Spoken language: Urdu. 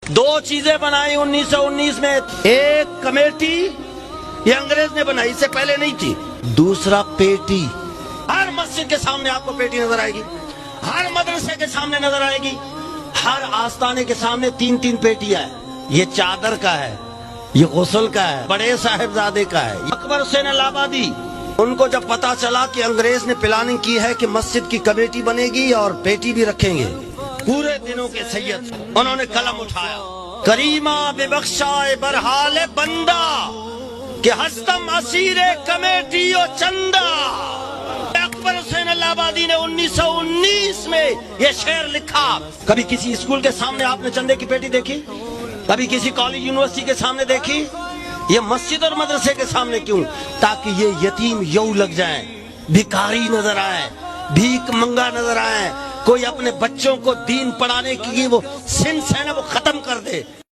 دو چیزیں بنائی 1919 میں، ایک کمیٹی یہ انگریز نے بنائی، اس سے پہلے نہیں تھی، دوسرا پیٹی۔ ہر مسجد کے سامنے آپ کو پیٹی نظر آئے گی، ہر مدرسے کے سامنے نظر آئے گی، ہر آستانے کے سامنے تین تین پیٹیاں ہیں۔ یہ چادر کا ہے، یہ غسل کا ہے، بڑے صاحبزادے کا ہے۔ اکبر حسین الہ آبادی، ان کو جب پتا چلا کہ انگریز نے پلاننگ کی ہے کہ مسجد کی کمیٹی بنے گی اور پیٹی بھی رکھیں گے، پورے دنوں کے سید انہوں نے قلم اٹھایا، کریمہ بے بخشائے برحال بندہ کہ ہستم اسیر کمیٹی و چندہ۔ اکبر حسین الہ آبادی نے 1919 میں یہ شعر لکھا۔ کبھی کسی اسکول کے سامنے آپ نے چندے کی پیٹی دیکھی؟ کبھی کسی کالج یونیورسٹی کے سامنے دیکھی؟ یہ مسجد اور مدرسے کے سامنے کیوں؟ تاکہ یہ یتیم یوں لگ جائیں، بھکاری نظر آئے، بھیک منگا نظر آئے، کوئی اپنے بچوں کو دین پڑھانے کی وہ سنس ہے نا وہ ختم کر دے۔